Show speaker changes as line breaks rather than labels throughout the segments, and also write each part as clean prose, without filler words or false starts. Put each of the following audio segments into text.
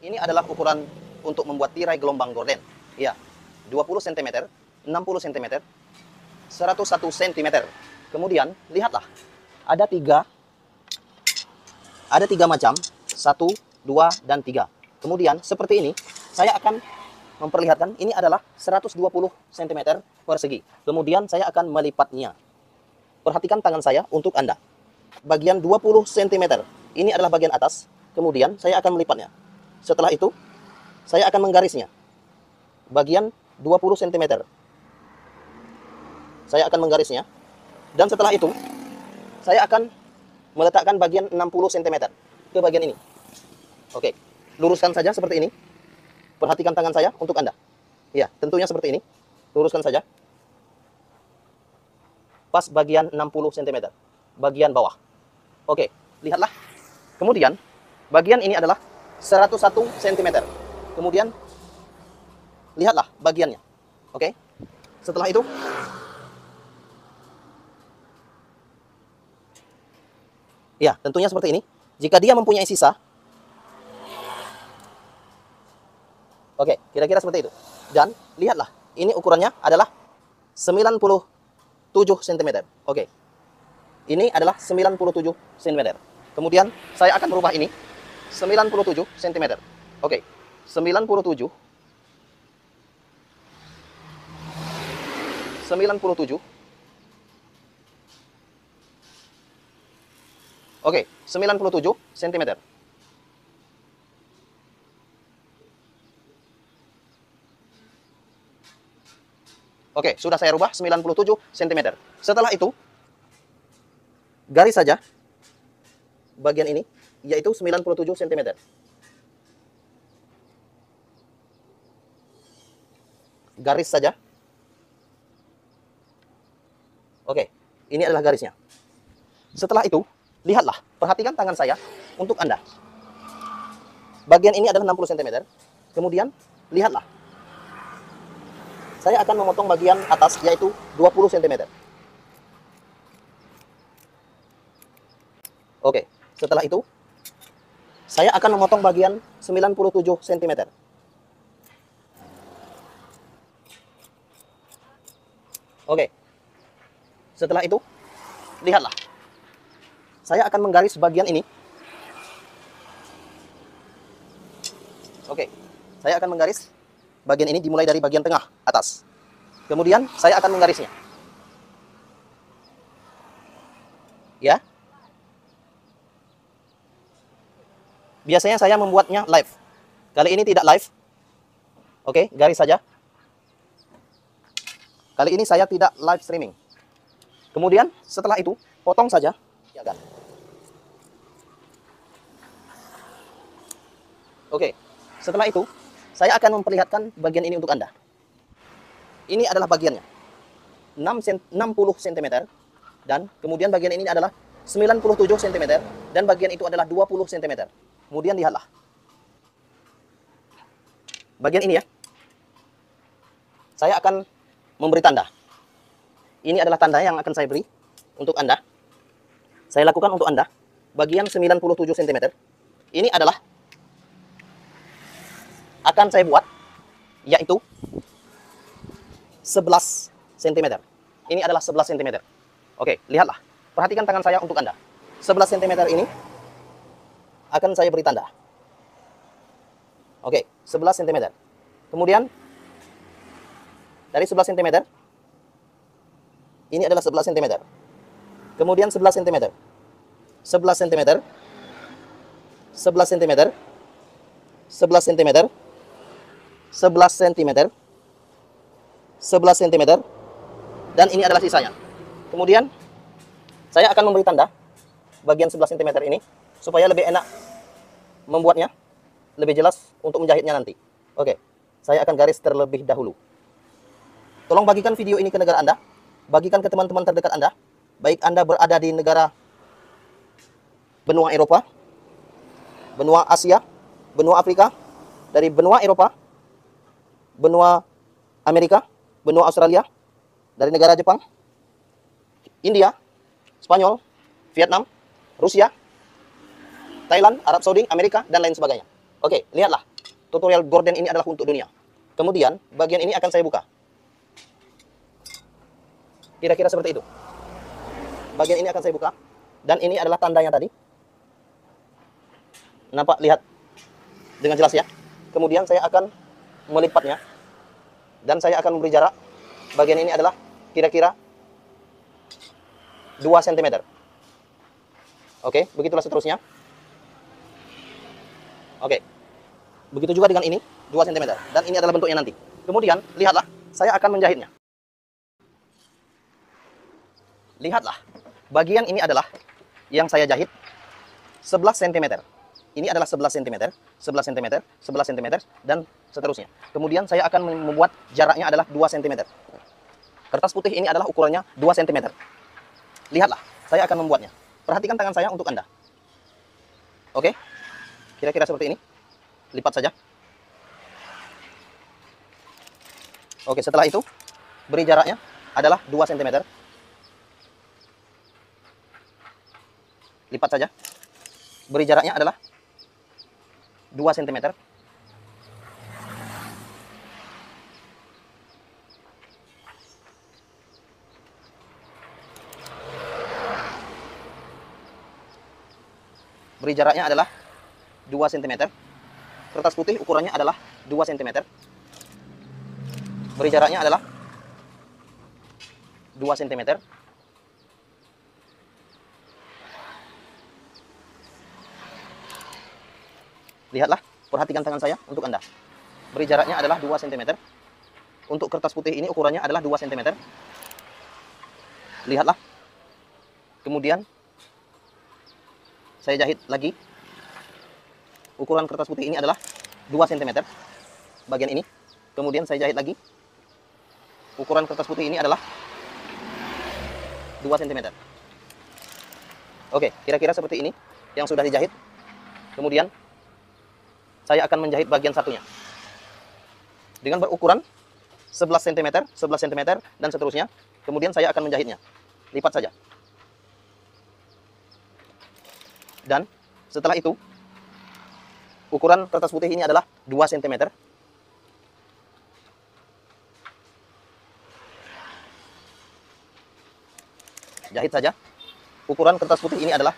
Ini adalah ukuran untuk membuat tirai gelombang gorden. Ya, 20 cm, 60 cm, 101 cm. Kemudian, lihatlah. Ada tiga macam. 1, 2, dan 3. Kemudian, seperti ini. Saya akan memperlihatkan, ini adalah 120 cm persegi. Kemudian, saya akan melipatnya. Perhatikan tangan saya untuk Anda. Bagian 20 cm. Ini adalah bagian atas. Kemudian, saya akan melipatnya. Setelah itu, saya akan menggarisnya. Bagian 20 cm. Saya akan menggarisnya. Dan setelah itu, saya akan meletakkan bagian 60 cm ke bagian ini. Oke, luruskan saja seperti ini. Perhatikan tangan saya untuk Anda. Ya, tentunya seperti ini. Luruskan saja. Pas bagian 60 cm. Bagian bawah. Oke, lihatlah. Kemudian, bagian ini adalah 101 cm. Kemudian, lihatlah bagiannya. Oke. Setelah itu, ya, tentunya seperti ini. Jika dia mempunyai sisa, oke, kira-kira seperti itu. Dan, lihatlah. Ini ukurannya adalah 97 cm. Oke. Ini adalah 97 cm. Kemudian, saya akan merubah ini. 97 cm. Oke. 97. Oke, 97 cm. Oke, sudah saya rubah 97 cm. Setelah itu, garis saja bagian ini, yaitu 97 cm. Garis saja. Oke, ini adalah garisnya. Setelah itu, lihatlah, perhatikan tangan saya untuk Anda. Bagian ini adalah 60 cm. Kemudian, lihatlah. Saya akan memotong bagian atas, yaitu 20 cm. Oke, setelah itu, saya akan memotong bagian 97 cm. Oke, setelah itu, lihatlah. Saya akan menggaris bagian ini. Oke, saya akan menggaris bagian ini dimulai dari bagian tengah, atas. Kemudian, saya akan menggarisnya. Ya. Biasanya saya membuatnya live. Kali ini tidak live. Oke, garis saja. Kali ini saya tidak live streaming. Kemudian, setelah itu, potong saja. Ya kan? Oke, setelah itu, saya akan memperlihatkan bagian ini untuk Anda. Ini adalah bagiannya. 60 cm. Dan kemudian bagian ini adalah 97 cm. Dan bagian itu adalah 20 cm. Kemudian lihatlah. Bagian ini ya. Saya akan memberi tanda. Ini adalah tanda yang akan saya beri untuk Anda. Saya lakukan untuk Anda. Bagian 97 cm. Ini adalah akan saya buat, yaitu 11 cm. Ini adalah 11 cm. Oke, lihatlah. Perhatikan tangan saya untuk Anda. 11 cm ini akan saya beri tanda. Oke, 11 cm. Kemudian, dari 11 cm, ini adalah 11 cm. Kemudian 11 cm. 11 cm. 11 cm. 11 cm. 11 cm, 11 cm, dan ini adalah sisanya. Kemudian, saya akan memberi tanda bagian 11 cm ini, supaya lebih enak membuatnya, lebih jelas untuk menjahitnya nanti. Oke, saya akan garis terlebih dahulu. Tolong bagikan video ini ke negara Anda, bagikan ke teman-teman terdekat Anda, baik Anda berada di negara benua Eropa, benua Asia, benua Afrika, dari benua Eropa, benua Amerika, benua Australia, dari negara Jepang, India, Spanyol, Vietnam, Rusia, Thailand, Arab Saudi, Amerika, dan lain sebagainya. Oke, lihatlah. tutorial gorden ini adalah untuk dunia. Kemudian bagian ini akan saya buka. Kira-kira seperti itu. Bagian ini akan saya buka. Dan ini adalah tandanya tadi. Nampak, lihat dengan jelas ya. Kemudian saya akan melipatnya. Dan saya akan memberi jarak. Bagian ini adalah kira-kira 2 cm. Oke, begitulah seterusnya. Oke. Begitu juga dengan ini, 2 cm. Dan ini adalah bentuknya nanti. Kemudian, lihatlah, saya akan menjahitnya. Lihatlah, bagian ini adalah yang saya jahit 11 cm. Ini adalah 11 cm, 11 cm, 11 cm, dan seterusnya. Kemudian saya akan membuat jaraknya adalah 2 cm. Kertas putih ini adalah ukurannya 2 cm. Lihatlah, saya akan membuatnya. Perhatikan tangan saya untuk Anda. Oke, kira-kira seperti ini. Lipat saja. Oke, setelah itu, beri jaraknya adalah 2 cm. Lipat saja. Beri jaraknya adalah 2 cm. Beri jaraknya adalah 2 cm. Kertas putih ukurannya adalah 2 cm. Beri jaraknya adalah 2 cm. Lihatlah, perhatikan tangan saya untuk Anda. Beri jaraknya adalah 2 cm. Untuk kertas putih ini ukurannya adalah 2 cm. Lihatlah. Kemudian saya jahit lagi. Ukuran kertas putih ini adalah 2 cm. Bagian ini. Kemudian saya jahit lagi. Ukuran kertas putih ini adalah 2 cm. Oke, kira-kira seperti ini yang sudah dijahit. Kemudian saya akan menjahit bagian satunya dengan berukuran 11 cm, 11 cm, dan seterusnya. Kemudian saya akan menjahitnya. Lipat saja. Dan setelah itu, ukuran kertas putih ini adalah 2 cm. Jahit saja. Ukuran kertas putih ini adalah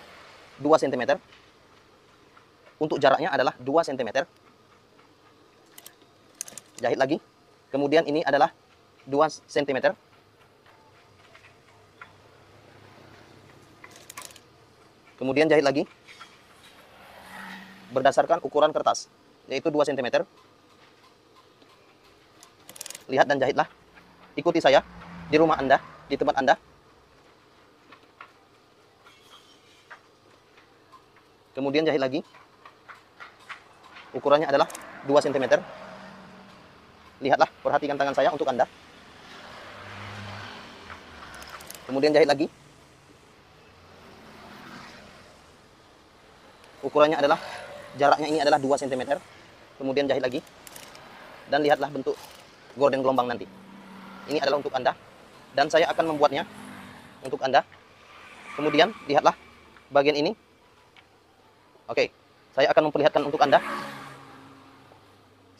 2 cm. Untuk jaraknya adalah 2 cm. Jahit lagi. Kemudian ini adalah 2 cm. Kemudian jahit lagi. Berdasarkan ukuran kertas, yaitu 2 cm. Lihat dan jahitlah. Ikuti saya di rumah Anda, di tempat Anda. Kemudian jahit lagi. Ukurannya adalah 2 cm. Lihatlah, perhatikan tangan saya untuk Anda. Kemudian jahit lagi. Ukurannya adalah, jaraknya ini adalah 2 cm. Kemudian jahit lagi. Dan lihatlah bentuk gorden gelombang nanti. Ini adalah untuk Anda. Dan saya akan membuatnya untuk Anda. Kemudian lihatlah bagian ini. Oke, saya akan memperlihatkan untuk Anda.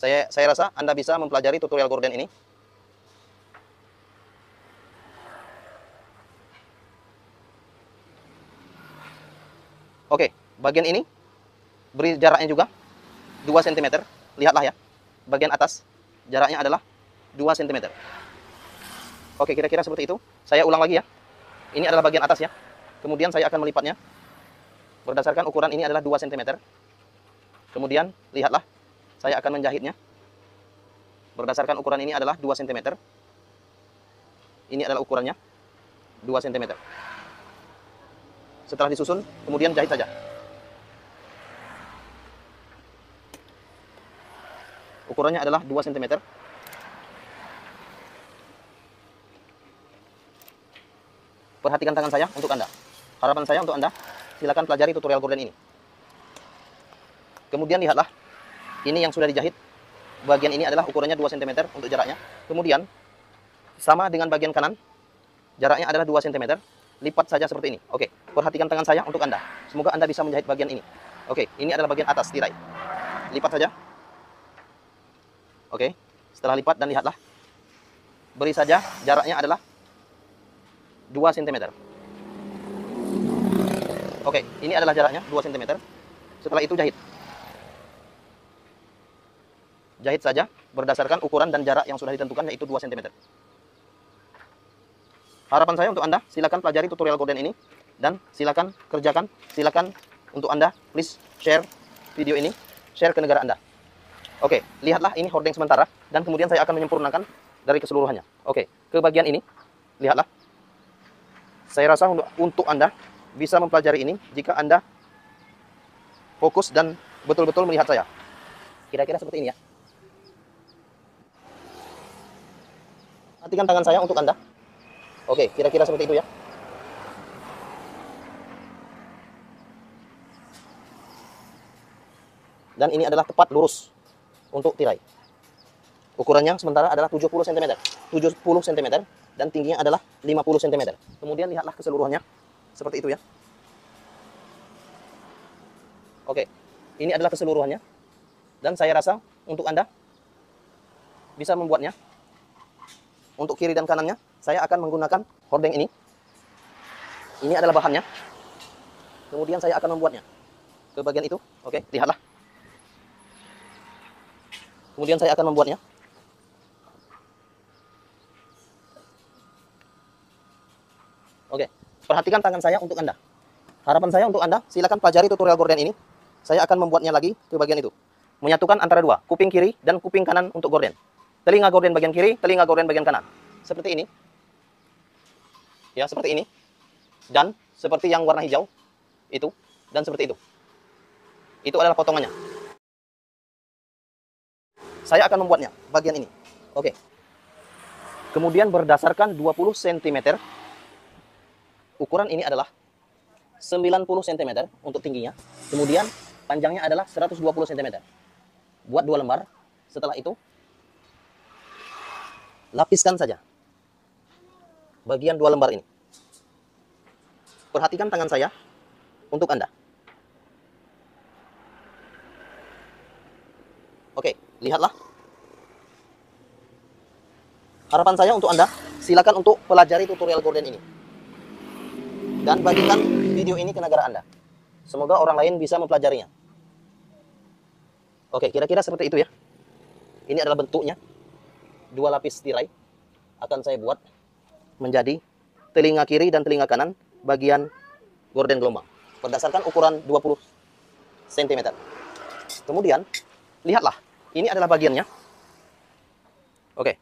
Saya rasa Anda bisa mempelajari tutorial gorden ini. Oke, bagian ini beri jaraknya juga 2 cm. Lihatlah ya, bagian atas jaraknya adalah 2 cm. Oke, kira-kira seperti itu. Saya ulang lagi ya. Ini adalah bagian atas ya. Kemudian saya akan melipatnya. Berdasarkan ukuran ini adalah 2 cm. Kemudian lihatlah, saya akan menjahitnya. Berdasarkan ukuran ini adalah 2 cm. Ini adalah ukurannya 2 cm. Setelah disusun, kemudian jahit saja. Ukurannya adalah 2 cm. Perhatikan tangan saya untuk Anda. Harapan saya untuk Anda, silakan pelajari tutorial gorden ini. Kemudian lihatlah, ini yang sudah dijahit. Bagian ini adalah ukurannya 2 cm untuk jaraknya. Kemudian, sama dengan bagian kanan, jaraknya adalah 2 cm. Lipat saja seperti ini. Oke, perhatikan tangan saya untuk Anda. Semoga Anda bisa menjahit bagian ini. Oke, ini adalah bagian atas tirai. Lipat saja. Oke, setelah lipat dan lihatlah. Beri saja jaraknya adalah 2 cm. Oke, ini adalah jaraknya 2 cm. Setelah itu jahit. Jahit saja berdasarkan ukuran dan jarak yang sudah ditentukan, yaitu 2 cm. Harapan saya untuk Anda, silakan pelajari tutorial gorden ini dan silakan kerjakan. Silakan untuk Anda, please share video ini, share ke negara Anda. Oke, lihatlah ini hordeng sementara dan kemudian saya akan menyempurnakan dari keseluruhannya. Oke, ke bagian ini, lihatlah. Saya rasa untuk Anda bisa mempelajari ini jika Anda fokus dan betul-betul melihat saya. Kira-kira seperti ini ya. Perhatikan tangan saya untuk Anda. Oke, kira-kira seperti itu ya. Dan ini adalah tepat lurus untuk tirai. Ukurannya sementara adalah 70 cm. 70 cm dan tingginya adalah 50 cm. Kemudian lihatlah keseluruhannya. Seperti itu ya. Oke, ini adalah keseluruhannya. Dan saya rasa untuk Anda bisa membuatnya. Untuk kiri dan kanannya, saya akan menggunakan hordeng ini. Ini adalah bahannya. Kemudian saya akan membuatnya ke bagian itu. Oke, lihatlah. Kemudian saya akan membuatnya. Oke, perhatikan tangan saya untuk Anda. Harapan saya untuk Anda, silakan pelajari tutorial gorden ini. Saya akan membuatnya lagi ke bagian itu. Menyatukan antara dua, kuping kiri dan kuping kanan untuk gorden. Telinga gorden bagian kiri, telinga gorden bagian kanan. Seperti ini. Ya, seperti ini. Dan seperti yang warna hijau. Itu. Dan seperti itu. Itu adalah potongannya. Saya akan membuatnya bagian ini. Oke. Kemudian berdasarkan 20 cm. Ukuran ini adalah 90 cm untuk tingginya. Kemudian panjangnya adalah 120 cm. Buat 2 lembar. Setelah itu lapiskan saja bagian 2 lembar ini. Perhatikan tangan saya untuk Anda. Oke, lihatlah. Harapan saya untuk Anda, silakan untuk pelajari tutorial gorden ini. Dan bagikan video ini ke negara Anda. Semoga orang lain bisa mempelajarinya. Oke, kira-kira seperti itu ya. Ini adalah bentuknya. 2 lapis tirai akan saya buat menjadi telinga kiri dan telinga kanan bagian gorden gelombang berdasarkan ukuran 20 cm. Kemudian lihatlah, ini adalah bagiannya. Oke,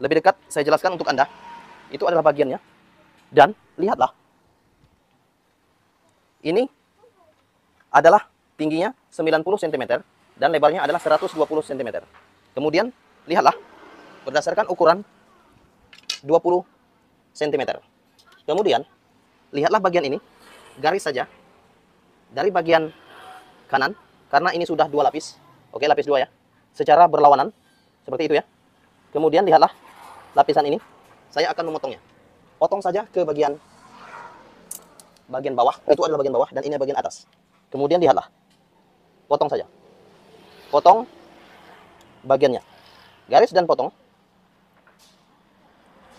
lebih dekat saya jelaskan untuk Anda. Itu adalah bagiannya. Dan lihatlah, ini adalah tingginya 90 cm dan lebarnya adalah 120 cm. Kemudian lihatlah, berdasarkan ukuran 20 cm. Kemudian, lihatlah bagian ini, garis saja dari bagian kanan, karena ini sudah 2 lapis. Oke, lapis 2 ya. Secara berlawanan, seperti itu ya. Kemudian lihatlah, lapisan ini, saya akan memotongnya. Potong saja ke bagian bawah, itu adalah bagian bawah, dan ini bagian atas. Kemudian lihatlah, potong saja. Potong bagiannya. Garis dan potong.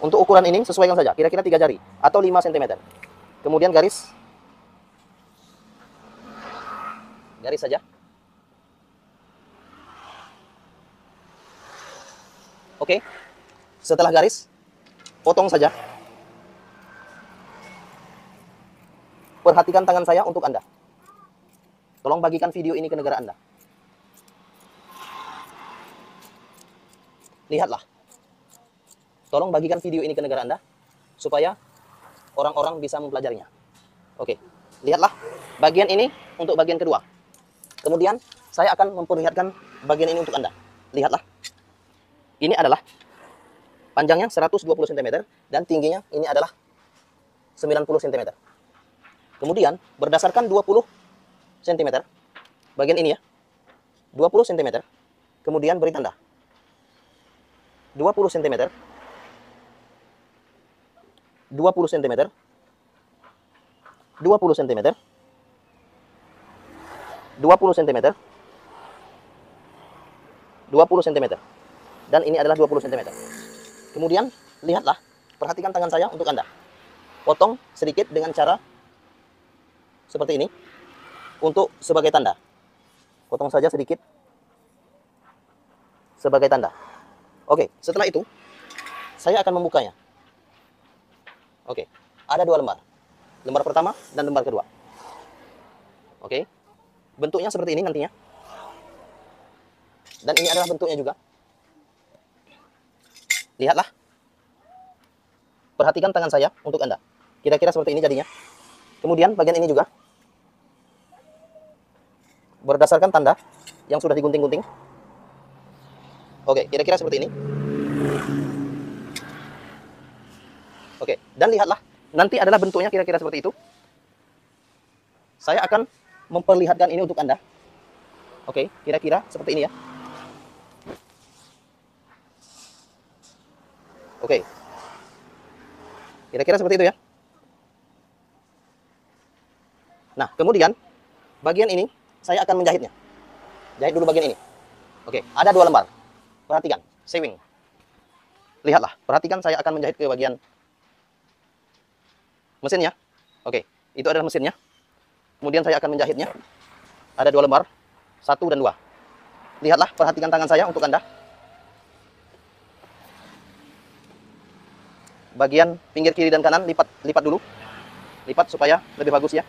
Untuk ukuran ini sesuaikan saja, kira-kira 3 jari atau 5 cm. Kemudian garis saja. Oke. Setelah garis, potong saja. Perhatikan tangan saya untuk Anda. Tolong bagikan video ini ke negara Anda. Lihatlah. Tolong bagikan video ini ke negara Anda, supaya orang-orang bisa mempelajarinya. Oke, lihatlah bagian ini untuk bagian kedua. Kemudian saya akan memperlihatkan bagian ini untuk Anda. Lihatlah, ini adalah panjangnya 120 cm dan tingginya ini adalah 90 cm. Kemudian berdasarkan 20 cm, bagian ini ya, 20 cm, kemudian beri tanda 20 cm, 20 cm, 20 cm, 20 cm, 20 cm. dan ini adalah 20 cm. Kemudian lihatlah, perhatikan tangan saya untuk Anda. Potong sedikit dengan cara seperti ini untuk sebagai tanda. Potong saja sedikit sebagai tanda. Oke, setelah itu saya akan membukanya. Oke, ada 2 lembar. Lembar pertama dan lembar kedua. Oke, bentuknya seperti ini nantinya. Dan ini adalah bentuknya juga. Lihatlah. Perhatikan tangan saya untuk Anda. Kira-kira seperti ini jadinya. Kemudian bagian ini juga. Berdasarkan tanda yang sudah digunting-gunting. Oke, kira-kira seperti ini. Oke, dan lihatlah. Nanti adalah bentuknya kira-kira seperti itu. Saya akan memperlihatkan ini untuk Anda. Oke, kira-kira seperti ini ya. Oke. Kira-kira seperti itu ya. Nah, kemudian bagian ini saya akan menjahitnya. Jahit dulu bagian ini. Oke, ada 2 lembar. Perhatikan, sewing. Lihatlah, perhatikan saya akan menjahit ke bagian mesinnya. Oke, itu adalah mesinnya. Kemudian saya akan menjahitnya. Ada 2 lembar, 1 dan 2. Lihatlah, perhatikan tangan saya untuk Anda. Bagian pinggir kiri dan kanan lipat dulu. Lipat supaya lebih bagus ya.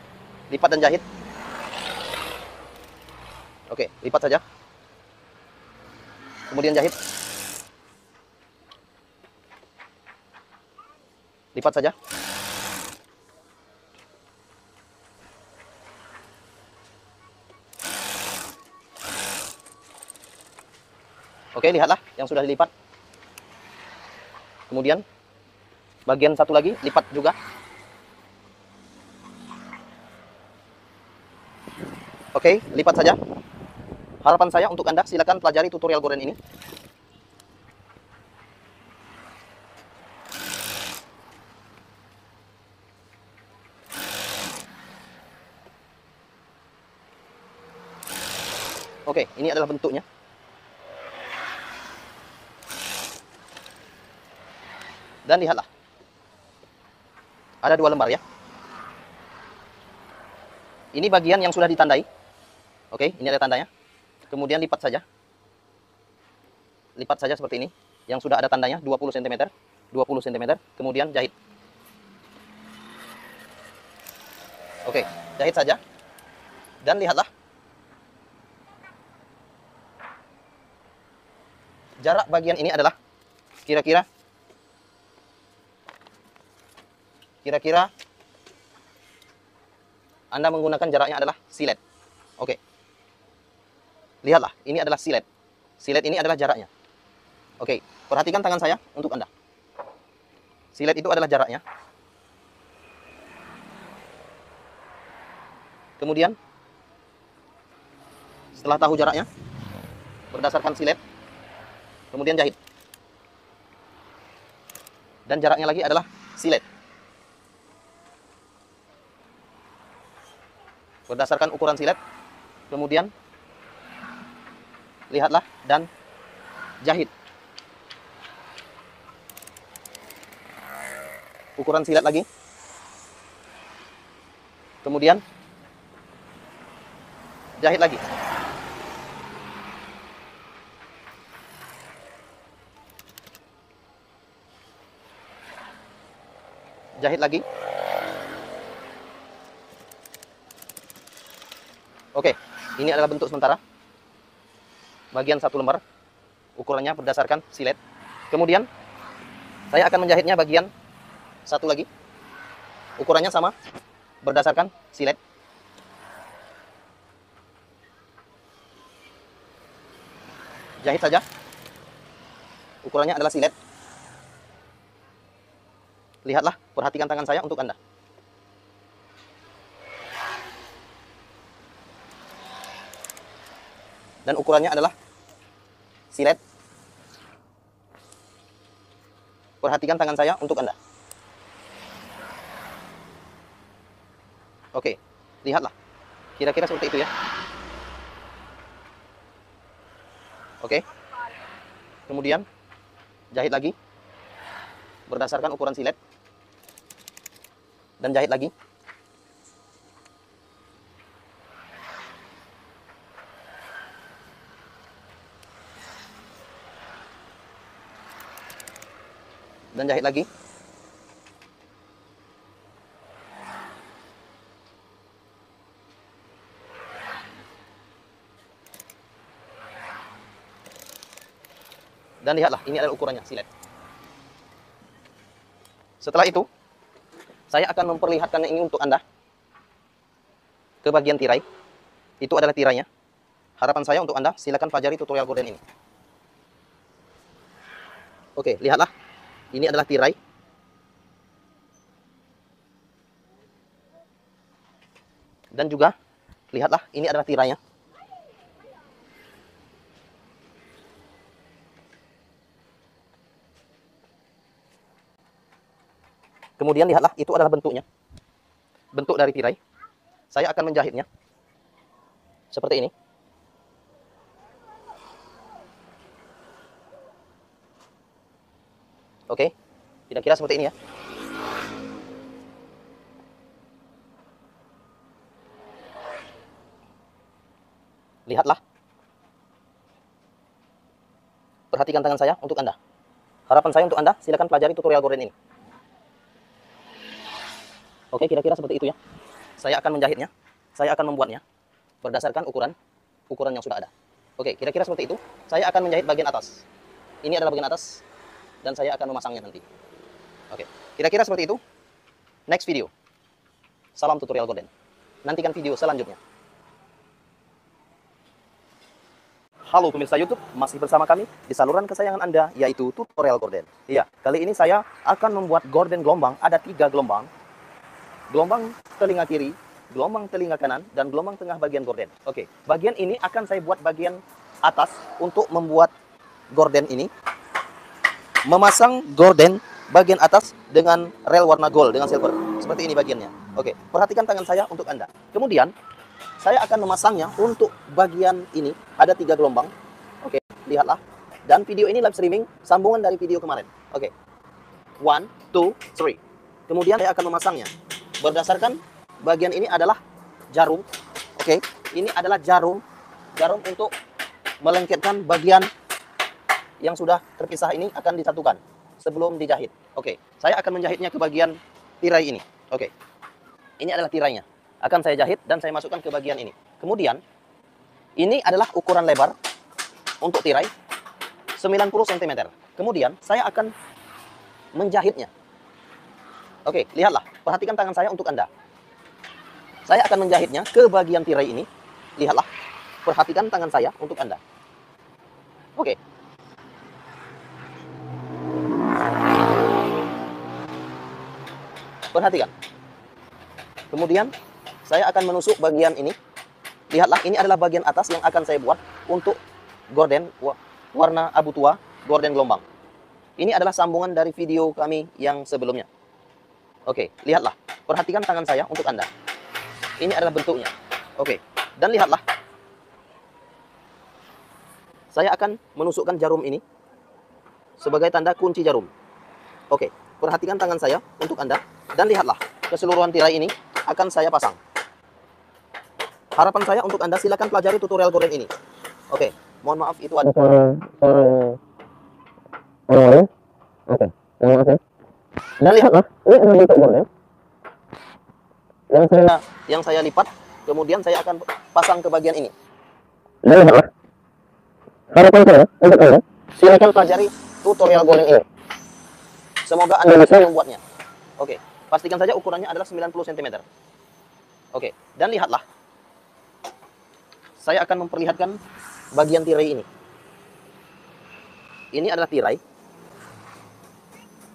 Lipat dan jahit. Oke, lipat saja. Kemudian jahit. Lipat saja. Oke, lihatlah yang sudah dilipat. Kemudian bagian satu lagi lipat juga. Oke, lipat saja. Harapan saya untuk Anda, silakan pelajari tutorial goren ini. Oke, ini adalah bentuknya. Dan lihatlah. Ada 2 lembar ya. Ini bagian yang sudah ditandai. Oke, ini ada tandanya. Kemudian lipat saja. Lipat saja seperti ini. Yang sudah ada tandanya 20 cm. 20 cm. Kemudian jahit. Oke, jahit saja. Dan lihatlah. Jarak bagian ini adalah kira-kira Anda menggunakan jaraknya adalah silet. Oke. Lihatlah, ini adalah silet. Silet ini adalah jaraknya. Oke, perhatikan tangan saya untuk Anda. Silet itu adalah jaraknya. Kemudian, setelah tahu jaraknya, berdasarkan silet, kemudian jahit. Dan jaraknya lagi adalah silet. Berdasarkan ukuran silet, kemudian lihatlah dan jahit. Ukuran silet lagi. Kemudian jahit lagi. Jahit lagi. Oke, ini adalah bentuk sementara. Bagian 1 lembar. Ukurannya berdasarkan silet. Kemudian, saya akan menjahitnya bagian 1 lagi. Ukurannya sama, berdasarkan silet. Jahit saja. Ukurannya adalah silet. Lihatlah, perhatikan tangan saya untuk Anda. Dan ukurannya adalah silet. Perhatikan tangan saya untuk Anda. Oke, lihatlah. Kira-kira seperti itu ya. Oke. Kemudian jahit lagi berdasarkan ukuran silet. Dan jahit lagi. Dan jahit lagi. Dan lihatlah, ini adalah ukurannya, silet. Setelah itu, saya akan memperlihatkannya ini untuk Anda. Ke bagian tirai. Itu adalah tirainya. Harapan saya untuk Anda, silakan pelajari tutorial gorden ini. Oke, lihatlah. Ini adalah tirai. Dan juga, lihatlah, ini adalah tirainya. Kemudian lihatlah, itu adalah bentuknya. Bentuk dari tirai. Saya akan menjahitnya. Seperti ini. Oke, kira-kira seperti ini ya. Lihatlah. Perhatikan tangan saya untuk Anda. Harapan saya untuk Anda, silakan pelajari tutorial gorden ini. Oke, kira-kira seperti itu ya. Saya akan menjahitnya. Saya akan membuatnya berdasarkan ukuran yang sudah ada. Oke, kira-kira seperti itu. Saya akan menjahit bagian atas. Ini adalah bagian atas. Dan saya akan memasangnya nanti. Oke, kira-kira seperti itu. Next video. Salam tutorial gorden. Nantikan video selanjutnya. Halo pemirsa YouTube, masih bersama kami di saluran kesayangan Anda, yaitu tutorial gorden. Iya, kali ini saya akan membuat gorden gelombang. Ada 3 gelombang. Gelombang telinga kiri, gelombang telinga kanan, dan gelombang tengah bagian gorden. Oke, bagian ini akan saya buat bagian atas untuk membuat gorden ini. Memasang gorden bagian atas dengan rel warna gold, dengan silver. Seperti ini bagiannya. Oke, perhatikan tangan saya untuk Anda. Kemudian, saya akan memasangnya untuk bagian ini. Ada 3 gelombang. Oke, lihatlah. Dan video ini live streaming, sambungan dari video kemarin. Oke, 1, 2, 3. Kemudian saya akan memasangnya. Berdasarkan bagian ini adalah jarum. Oke, ini adalah jarum untuk melengketkan bagian yang sudah terpisah ini akan disatukan sebelum dijahit. Oke, saya akan menjahitnya ke bagian tirai ini. Oke, ini adalah tirainya. Akan saya jahit dan saya masukkan ke bagian ini. Kemudian, ini adalah ukuran lebar untuk tirai 90 cm. Kemudian, saya akan menjahitnya. Oke, lihatlah. Perhatikan tangan saya untuk Anda. Saya akan menjahitnya ke bagian tirai ini. Lihatlah. Perhatikan tangan saya untuk Anda. Oke. Perhatikan. Kemudian, saya akan menusuk bagian ini. Lihatlah, ini adalah bagian atas yang akan saya buat untuk gorden warna abu tua, gorden gelombang. Ini adalah sambungan dari video kami yang sebelumnya. Oke, lihatlah. Perhatikan tangan saya untuk Anda. Ini adalah bentuknya. Oke, dan lihatlah. Saya akan menusukkan jarum ini sebagai tanda kunci jarum. Oke, perhatikan tangan saya untuk Anda. Dan lihatlah, keseluruhan tirai ini akan saya pasang. Harapan saya untuk Anda, silakan pelajari tutorial gorden ini. Oke, mohon maaf itu ada orang. Oke, mohon maaf ya. Dan lihatlah, ini adalah bentuk gorden yang saya lipat, kemudian saya akan pasang ke bagian ini. Dan lihatlah, harapan saya untuk Anda, silakan pelajari tutorial gorden ini. Semoga Anda bisa membuatnya. Oke, pastikan saja ukurannya adalah 90 cm. Oke, dan lihatlah, saya akan memperlihatkan bagian tirai ini. Ini adalah tirai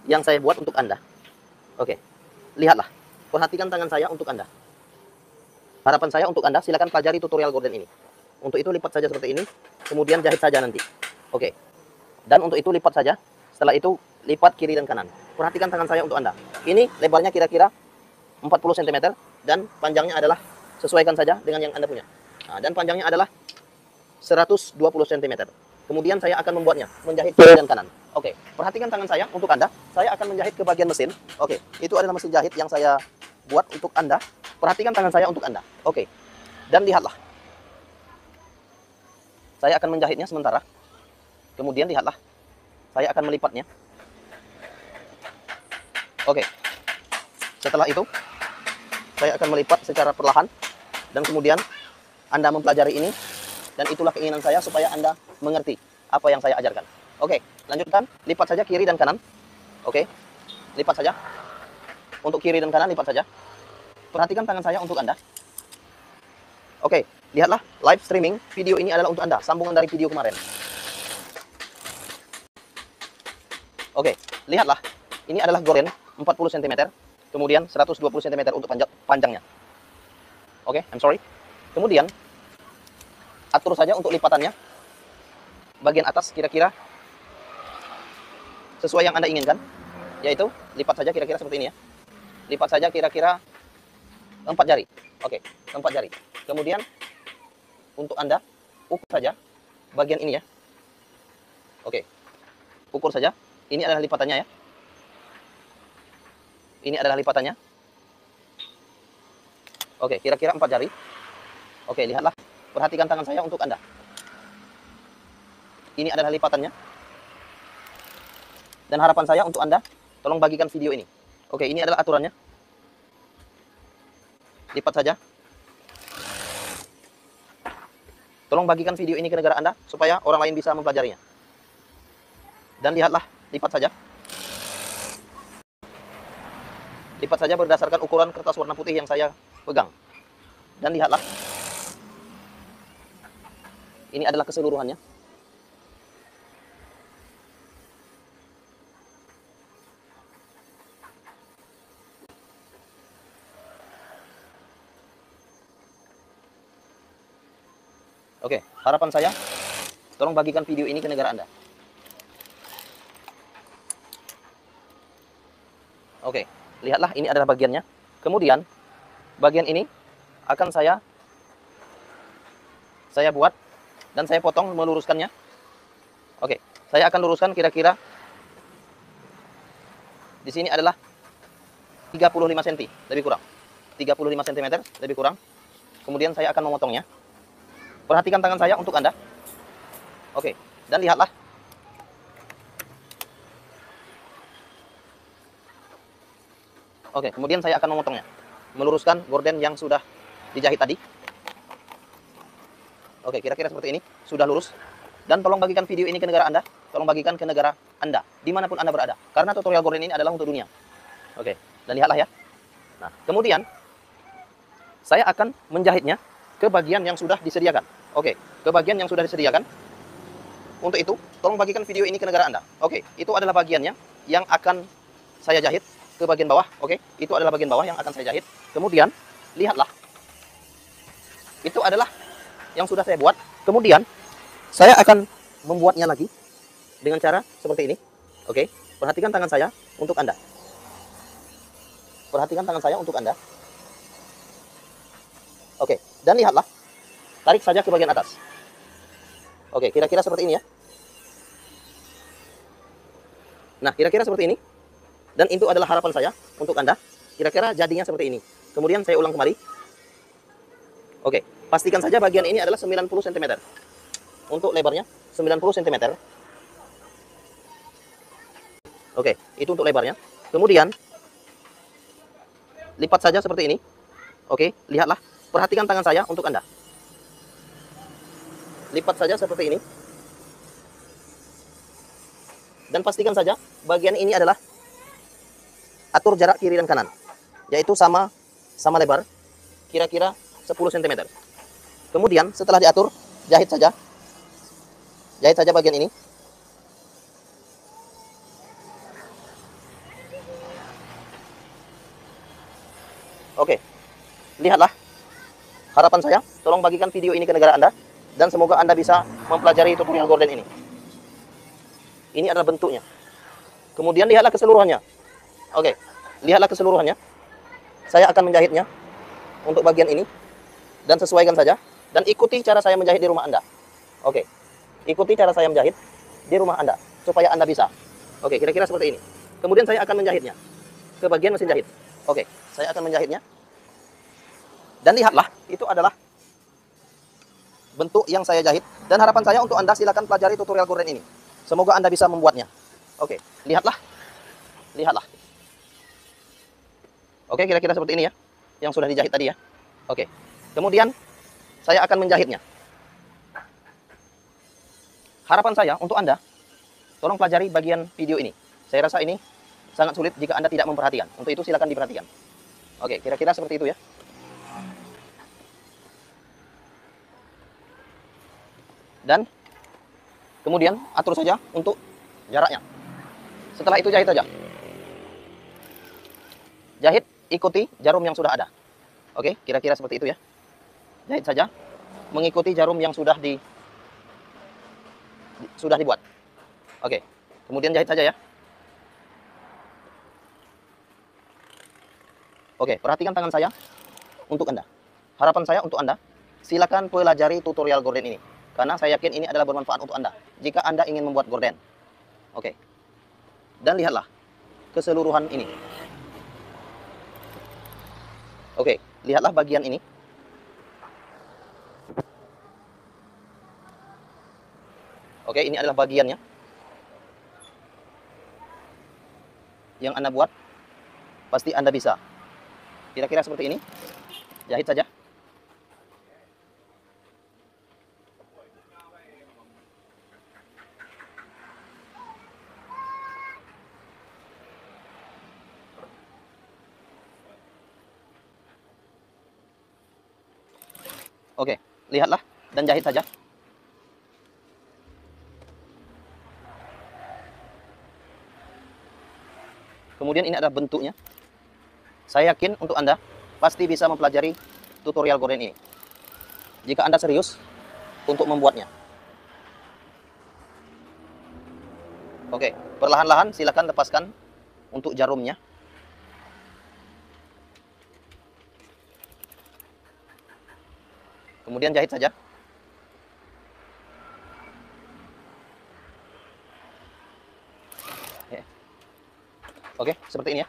yang saya buat untuk Anda. Oke, lihatlah. Perhatikan tangan saya untuk Anda. Harapan saya untuk Anda, silakan pelajari tutorial gorden ini. Untuk itu lipat saja seperti ini, kemudian jahit saja nanti. Oke, dan untuk itu lipat saja. Setelah itu lipat kiri dan kanan. Perhatikan tangan saya untuk Anda. Ini lebarnya kira-kira 40 cm dan panjangnya adalah, sesuaikan saja dengan yang Anda punya. Nah, dan panjangnya adalah 120 cm. Kemudian saya akan membuatnya, menjahit kiri dan kanan. Oke, perhatikan tangan saya untuk Anda. Saya akan menjahit ke bagian mesin. Oke, itu adalah mesin jahit yang saya buat untuk Anda. Perhatikan tangan saya untuk Anda. Oke, dan lihatlah. Saya akan menjahitnya sementara. Kemudian lihatlah. Saya akan melipatnya. Oke, setelah itu, saya akan melipat secara perlahan. Dan kemudian, Anda mempelajari ini. Dan itulah keinginan saya supaya Anda mengerti apa yang saya ajarkan. Oke, lanjutkan. Lipat saja kiri dan kanan. Oke, lipat saja. Untuk kiri dan kanan, lipat saja. Perhatikan tangan saya untuk Anda. Oke, lihatlah live streaming. Video ini adalah untuk Anda. Sambungan dari video kemarin. Oke, lihatlah. Ini adalah goren 40 cm. Kemudian 120 cm untuk panjangnya. Oke, I'm sorry. Kemudian, atur saja untuk lipatannya. Bagian atas kira-kira sesuai yang Anda inginkan. Yaitu, lipat saja kira-kira seperti ini ya. Lipat saja kira-kira 4 jari. Oke, 4 jari. Kemudian, untuk Anda, ukur saja bagian ini ya. Oke, ukur saja. Ini adalah lipatannya ya. Ini adalah lipatannya. Oke, kira-kira 4 jari. Oke, lihatlah. Perhatikan tangan saya untuk Anda. Ini adalah lipatannya. Dan harapan saya untuk Anda, tolong bagikan video ini. Oke, ini adalah aturannya. Lipat saja. Tolong bagikan video ini ke negara Anda, supaya orang lain bisa mempelajarinya. Dan lihatlah, lipat saja. Lipat saja berdasarkan ukuran kertas warna putih yang saya pegang. Dan lihatlah. Ini adalah keseluruhannya. Oke, harapan saya, tolong bagikan video ini ke negara Anda. Oke, lihatlah ini adalah bagiannya. Kemudian, bagian ini akan saya buat dan saya potong meluruskannya. Oke, saya akan luruskan kira-kira di sini adalah 35 cm lebih kurang. 35 cm lebih kurang. Kemudian saya akan memotongnya. Perhatikan tangan saya untuk Anda. Oke, dan lihatlah. Oke, kemudian saya akan memotongnya. Meluruskan gorden yang sudah dijahit tadi. Oke, kira-kira seperti ini. Sudah lurus. Dan tolong bagikan video ini ke negara Anda. Tolong bagikan ke negara Anda. Dimanapun Anda berada. Karena tutorial gorden ini adalah untuk dunia. Oke, dan lihatlah ya. Nah, kemudian saya akan menjahitnya ke bagian yang sudah disediakan. Oke, ke bagian yang sudah disediakan. Untuk itu, tolong bagikan video ini ke negara Anda. Oke, itu adalah bagiannya yang akan saya jahit ke bagian bawah. Oke, itu adalah bagian bawah yang akan saya jahit. Kemudian, lihatlah. Itu adalah yang sudah saya buat. Kemudian, saya akan membuatnya lagi dengan cara seperti ini. Oke, perhatikan tangan saya untuk Anda. Perhatikan tangan saya untuk Anda. Oke, dan lihatlah. Tarik saja ke bagian atas. Oke, kira-kira seperti ini ya. Nah, kira-kira seperti ini. Dan itu adalah harapan saya untuk Anda. Kira-kira jadinya seperti ini. Kemudian saya ulang kembali. Oke, pastikan saja bagian ini adalah 90 cm. Untuk lebarnya 90 cm. Oke, itu untuk lebarnya. Kemudian lipat saja seperti ini. Oke, lihatlah. Perhatikan tangan saya untuk Anda. Lipat saja seperti ini. Dan pastikan saja bagian ini adalah atur jarak kiri dan kanan. Yaitu sama lebar. Kira-kira 10 cm. Kemudian setelah diatur, jahit saja. Jahit saja bagian ini. Oke. Lihatlah. Harapan saya, tolong bagikan video ini ke negara Anda. Dan semoga Anda bisa mempelajari tutorial gorden ini. Ini adalah bentuknya. Kemudian lihatlah keseluruhannya. Oke, lihatlah keseluruhannya. Saya akan menjahitnya untuk bagian ini. Dan sesuaikan saja. Dan ikuti cara saya menjahit di rumah Anda. Oke, ikuti cara saya menjahit di rumah Anda, supaya Anda bisa. Oke, kira-kira seperti ini. Kemudian saya akan menjahitnya ke bagian mesin jahit. Oke, saya akan menjahitnya. Dan lihatlah, itu adalah bentuk yang saya jahit. Dan harapan saya untuk Anda, silakan pelajari tutorial gorden ini. Semoga Anda bisa membuatnya. Oke, lihatlah. Lihatlah. Oke, kira-kira seperti ini ya, yang sudah dijahit tadi ya. Oke, kemudian saya akan menjahitnya. Harapan saya untuk Anda, tolong pelajari bagian video ini. Saya rasa ini sangat sulit jika Anda tidak memperhatikan. Untuk itu silakan diperhatikan. Oke, kira-kira seperti itu ya. Dan kemudian atur saja untuk jaraknya. Setelah itu jahit saja. Jahit, ikuti jarum yang sudah ada. Oke, kira-kira seperti itu ya. Jahit saja, mengikuti jarum yang sudah dibuat. Oke, kemudian jahit saja ya. Oke, perhatikan tangan saya untuk Anda. Harapan saya untuk Anda, silakan pelajari tutorial gorden ini. Karena saya yakin ini adalah bermanfaat untuk Anda, jika Anda ingin membuat gorden. Oke, dan lihatlah keseluruhan ini. Oke, lihatlah bagian ini. Oke, ini adalah bagiannya yang Anda buat. Pasti Anda bisa. Kira-kira seperti ini. Jahit saja. Oke, lihatlah dan jahit saja. Kemudian ini adalah bentuknya. Saya yakin untuk Anda pasti bisa mempelajari tutorial gorden ini, jika Anda serius untuk membuatnya. Oke, perlahan-lahan silakan lepaskan untuk jarumnya. Kemudian jahit saja. Oke, seperti ini ya.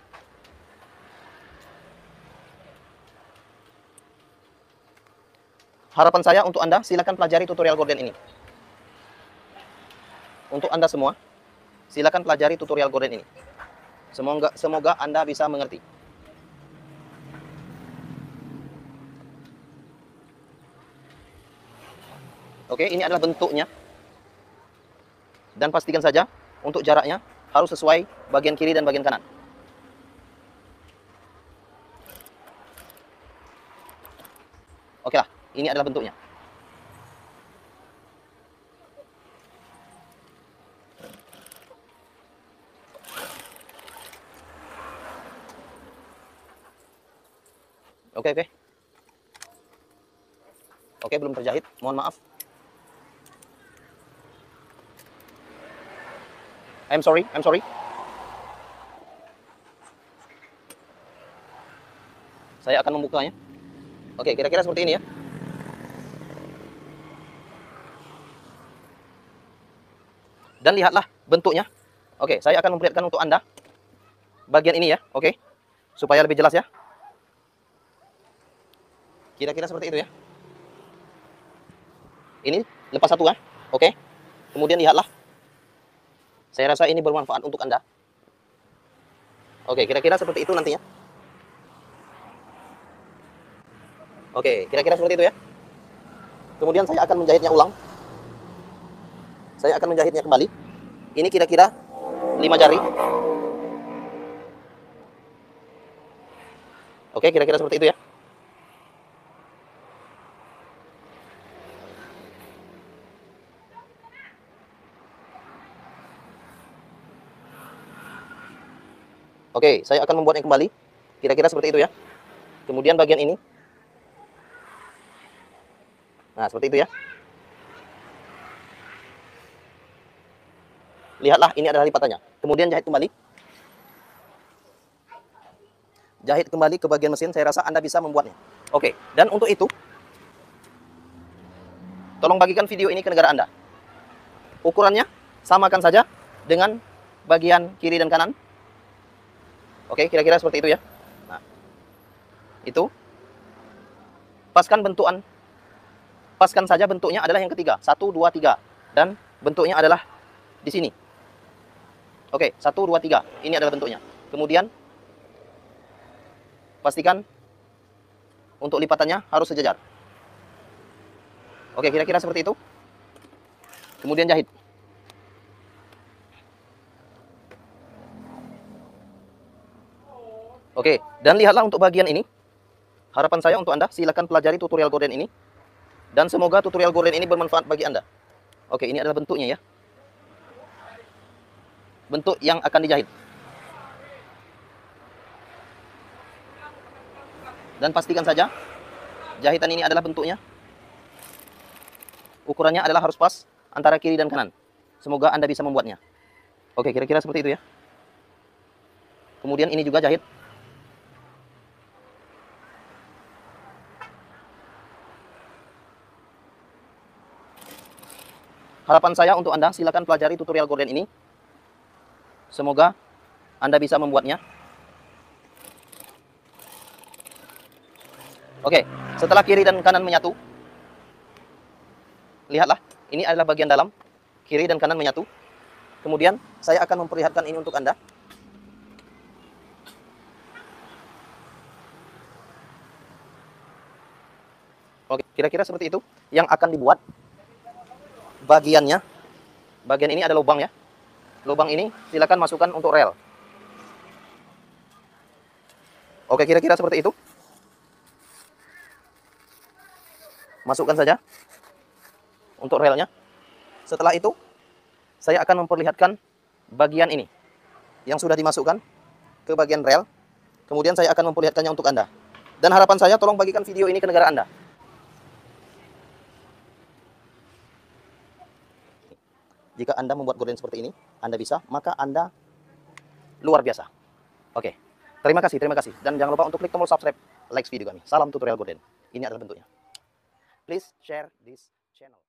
Harapan saya untuk Anda, silakan pelajari tutorial gorden ini. Untuk Anda semua, silakan pelajari tutorial gorden ini. Semoga Anda bisa mengerti. Oke, ini adalah bentuknya. Dan pastikan saja untuk jaraknya harus sesuai bagian kiri dan bagian kanan. Oke lah, ini adalah bentuknya. Oke. Oke, belum terjahit. Mohon maaf. I'm sorry. Saya akan membukanya. Oke, kira-kira seperti ini ya. Dan lihatlah bentuknya. Oke, saya akan memperlihatkan untuk Anda bagian ini ya. Oke, supaya lebih jelas ya. Kira-kira seperti itu ya. Ini lepas satu kan. Oke, kemudian lihatlah. Saya rasa ini bermanfaat untuk Anda. Oke, kira-kira seperti itu nantinya. Oke, kira-kira seperti itu ya. Kemudian saya akan menjahitnya ulang. Saya akan menjahitnya kembali. Ini kira-kira 5 jari. Oke, kira-kira seperti itu ya. Oke, saya akan membuatnya kembali. Kira-kira seperti itu ya. Kemudian bagian ini. Nah, seperti itu ya. Lihatlah, ini adalah lipatannya. Kemudian jahit kembali. Jahit kembali ke bagian mesin, saya rasa Anda bisa membuatnya. Oke, dan untuk itu, tolong bagikan video ini ke negara Anda. ukurannya samakan saja dengan bagian kiri dan kanan. Oke, kira-kira seperti itu ya. Nah, itu. Paskan saja bentuknya adalah yang ketiga. 1, 2, 3. Dan bentuknya adalah di sini. Oke, 1, 2, 3. Ini adalah bentuknya. Kemudian, pastikan untuk lipatannya harus sejajar. Oke, kira-kira seperti itu. Kemudian jahit. Oke, dan lihatlah untuk bagian ini. Harapan saya untuk Anda, silakan pelajari tutorial gorden ini. Dan semoga tutorial gorden ini bermanfaat bagi Anda. Oke, ini adalah bentuknya ya. Bentuk yang akan dijahit. Dan pastikan saja, jahitan ini adalah bentuknya. Ukurannya adalah harus pas antara kiri dan kanan. Semoga Anda bisa membuatnya. Oke, kira-kira seperti itu ya. Kemudian ini juga jahit. Harapan saya untuk Anda, silakan pelajari tutorial gorden ini. Semoga Anda bisa membuatnya. Oke, setelah kiri dan kanan menyatu, lihatlah, ini adalah bagian dalam, kiri dan kanan menyatu. Kemudian, saya akan memperlihatkan ini untuk Anda. Oke, kira-kira seperti itu yang akan dibuat. Bagiannya, bagian ini ada lubang ya. Lubang ini silakan masukkan untuk rel. Oke, kira-kira seperti itu. Masukkan saja untuk relnya. Setelah itu, saya akan memperlihatkan bagian ini yang sudah dimasukkan ke bagian rel. Kemudian saya akan memperlihatkannya untuk Anda. Dan harapan saya, tolong bagikan video ini ke negara Anda. Jika Anda membuat gorden seperti ini, Anda bisa, maka Anda luar biasa. Oke, terima kasih. Dan jangan lupa untuk klik tombol subscribe, like video kami. Salam tutorial gorden. Ini adalah bentuknya. Please share this channel.